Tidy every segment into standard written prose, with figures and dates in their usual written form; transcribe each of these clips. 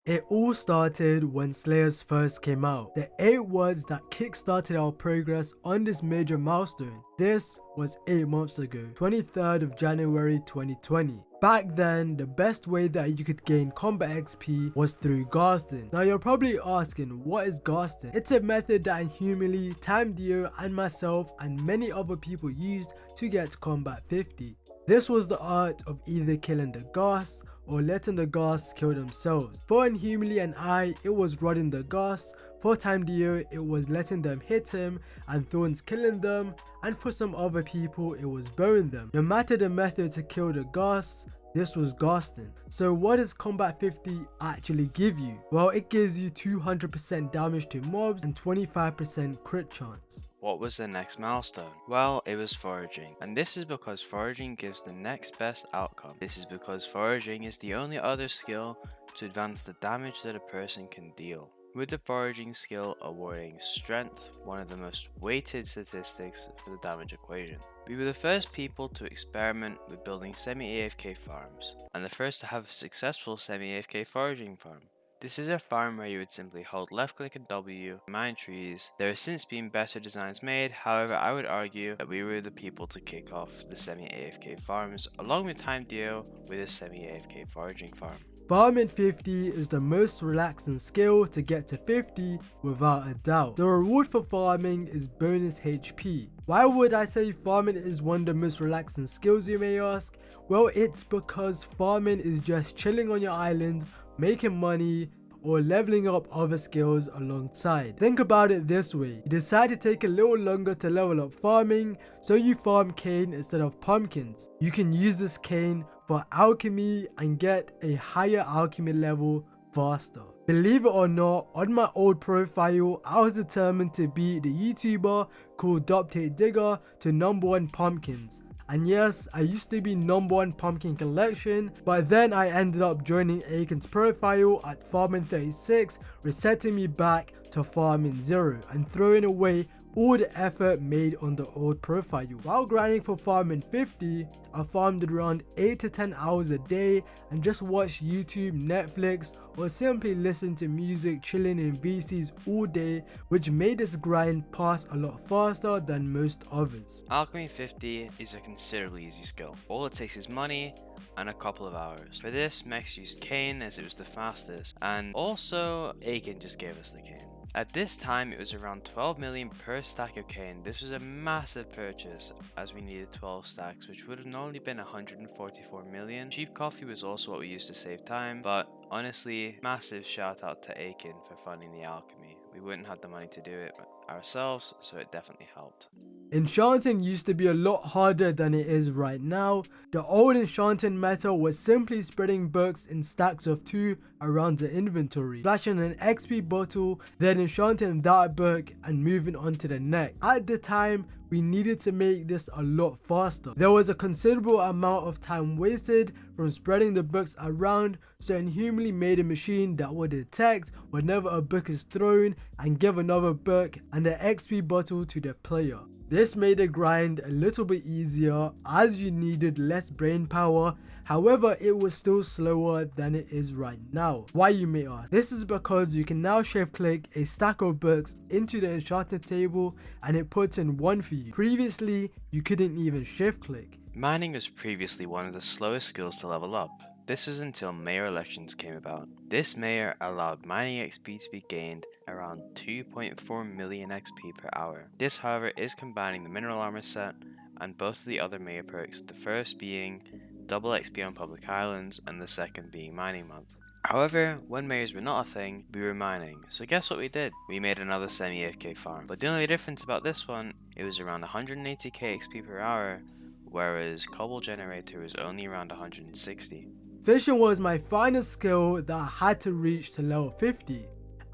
It all started when Slayers first came out. The 8 words that kickstarted our progress on this major milestone. This was 8 months ago, 23rd of January 2020. Back then, the best way that you could gain combat XP was through Garston. Now you're probably asking, what is Garston? It's a method that InHumanly, Timedeo and myself and many other people used to get to combat 50. This was the art of either killing the ghasts or letting the ghasts kill themselves. For InHumanly and I, it was rodding the ghasts. For Timedeo, it was letting them hit him and Thorns killing them, and for some other people, it was bowing them. No matter the method to kill the ghasts, this was Garston. So what does combat 50 actually give you? Well, it gives you 200% damage to mobs and 25% crit chance. What was the next milestone? Well, it was Foraging, and this is because Foraging gives the next best outcome. This is because Foraging is the only other skill to advance the damage that a person can deal, with the Foraging skill awarding Strength, one of the most weighted statistics for the damage equation. We were the first people to experiment with building semi-AFK farms, and the first to have a successful semi-AFK foraging farm. This is a farm where you would simply hold left click and W, mine trees. There have since been better designs made, however I would argue that we were the people to kick off the semi-AFK farms, along with Timedeo with a semi-AFK foraging farm. Farming 50 is the most relaxing skill to get to 50 without a doubt. The reward for farming is bonus HP. Why would I say farming is one of the most relaxing skills, you may ask? Well, it's because farming is just chilling on your island, making money, or leveling up other skills alongside. Think about it this way, you decide to take a little longer to level up farming, so you farm cane instead of pumpkins. You can use this cane for alchemy and get a higher alchemy level faster. Believe it or not, on my old profile, I was determined to beat the YouTuber called Digger to #1 pumpkins. And yes, I used to be #1 pumpkin collection, but then I ended up joining Aiken's profile at farming 36, resetting me back to farming 0 and throwing away all the effort made on the old profile. While grinding for farming 50, I farmed around 8 to 10 hours a day and just watched YouTube, Netflix, or simply listened to music chilling in VCs all day, which made this grind pass a lot faster than most others. Alchemy 50 is a considerably easy skill. All it takes is money and a couple of hours. For this, Mekz used cane as it was the fastest, and also Aiken just gave us the cane. At this time, it was around 12 million per stack of cane. This was a massive purchase as we needed 12 stacks, which would have normally been 144 million. Cheap coffee was also what we used to save time, but honestly, massive shout out to Aiken for funding the alchemy. We wouldn't have the money to do it ourselves, so it definitely helped. Enchanting used to be a lot harder than it is right now. The old enchanting meta was simply spreading books in stacks of 2 around the inventory, flashing an XP bottle, then enchanting that book and moving on to the next. At the time, we needed to make this a lot faster. There was a considerable amount of time wasted from spreading the books around, so InHumanly made a machine that would detect whenever a book is thrown and give another book and the XP bottle to the player. This made the grind a little bit easier as you needed less brain power, however it was still slower than it is right now. Why, you may ask? This is because you can now shift click a stack of books into the enchanted table and it puts in one for you. Previously, you couldn't even shift click. Mining was previously one of the slowest skills to level up. This was until mayor elections came about. This mayor allowed mining XP to be gained around 2.4 million XP per hour. This, however, is combining the mineral armor set and both of the other mayor perks, the first being double XP on public islands and the second being mining month. However, when mayors were not a thing, we were mining. So guess what we did? We made another semi-AFK farm. But the only difference about this one, it was around 180k XP per hour, whereas Cobble Generator was only around 160. Fishing was my final skill that I had to reach to level 50.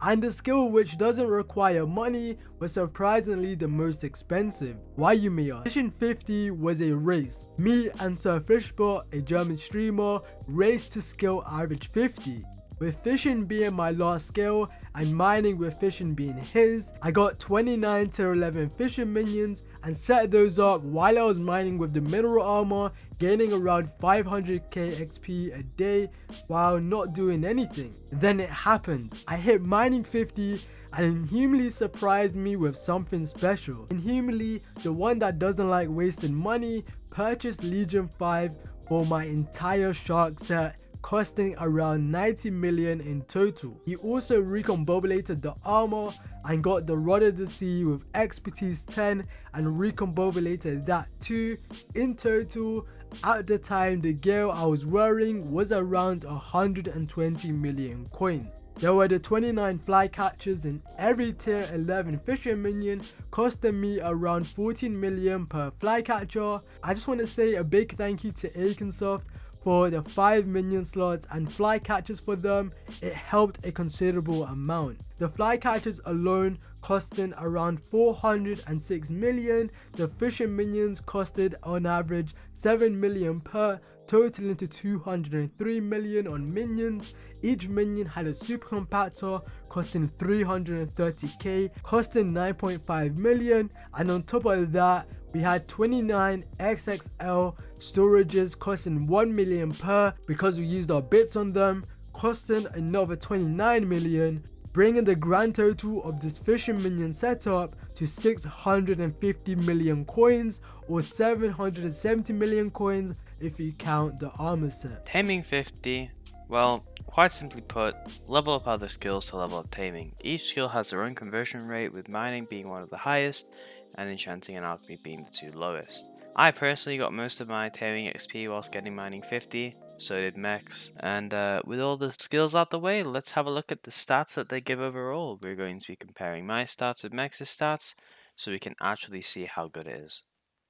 And the skill which doesn't require money was surprisingly the most expensive. Why, you may ask? Fishing 50 was a race. Me and Sir Fishbot, a German streamer, raced to skill average 50. With fishing being my last skill and mining with fishing being his, I got 29 to 11 fishing minions and set those up while I was mining with the mineral armor, gaining around 500k XP a day while not doing anything. Then it happened. I hit mining 50 and InHumanly surprised me with something special. InHumanly, the one that doesn't like wasting money, purchased Legion 5 for my entire shark set, costing around 90 million in total. He also recombobulated the armor and got the Rod of the Sea with expertise 10 and recombobulated that too. In total, at the time, the gear I was wearing was around 120 million coins. There were the 29 flycatchers in every tier 11 fishing minion, costing me around 14 million per flycatcher. I just want to say a big thank you to Akensoft for the 5 minion slots and flycatchers for them. It helped a considerable amount. The flycatchers alone costing around 406 million. The fishing minions costed on average 7 million per, totaling to 203 million on minions. Each minion had a super compactor costing 330k, costing 9.5 million, and on top of that we had 29 XXL storages costing 1 million per because we used our bits on them, costing another 29 million, bringing the grand total of this fishing minion setup to 650 million coins, or 770 million coins if you count the armor set. Taming 50, well, quite simply put, level up other skills to level up taming. Each skill has their own conversion rate, with mining being one of the highest and enchanting and alchemy being the two lowest. I personally got most of my taming XP whilst getting mining 50, so did Mekz. And with all the skills out the way, let's have a look at the stats that they give overall. We're going to be comparing my stats with Meksz's stats so we can actually see how good it is.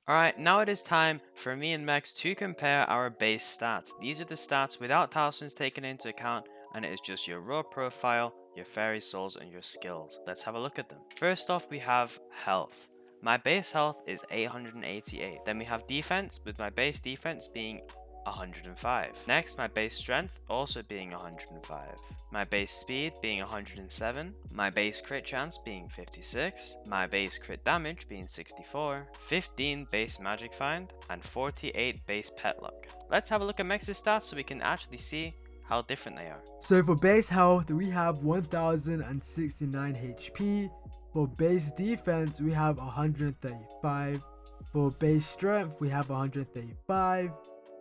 Alright, now it is time for me and Mekz to compare our base stats. These are the stats without talismans taken into account, and it is just your raw profile, your fairy souls, and your skills. Let's have a look at them. First off, we have health. My base health is 888. Then we have defense, with my base defense being 105. Next, my base strength also being 105. My base speed being 107. My base crit chance being 56. My base crit damage being 64. 15 base magic find, and 48 base pet luck. Let's have a look at Meksz's stats so we can actually see how different they are. So for base health, we have 1069 HP. For base defense, we have 135. For base strength, we have 135.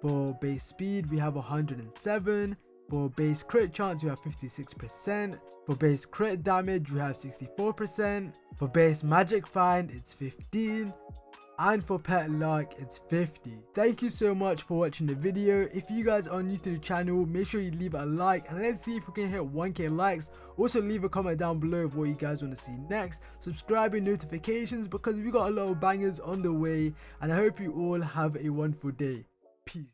For base speed, we have 107. For base crit chance, we have 56%. For base crit damage, we have 64%. For base magic find, it's 15. And for pet luck, it's 50. Thank you so much for watching the video. If you guys are new to the channel, make sure you leave a like, and let's see if we can hit 1k likes. Also leave a comment down below of what you guys want to see next. Subscribe and notifications, because we got a lot of bangers on the way, and I hope you all have a wonderful day. Peace.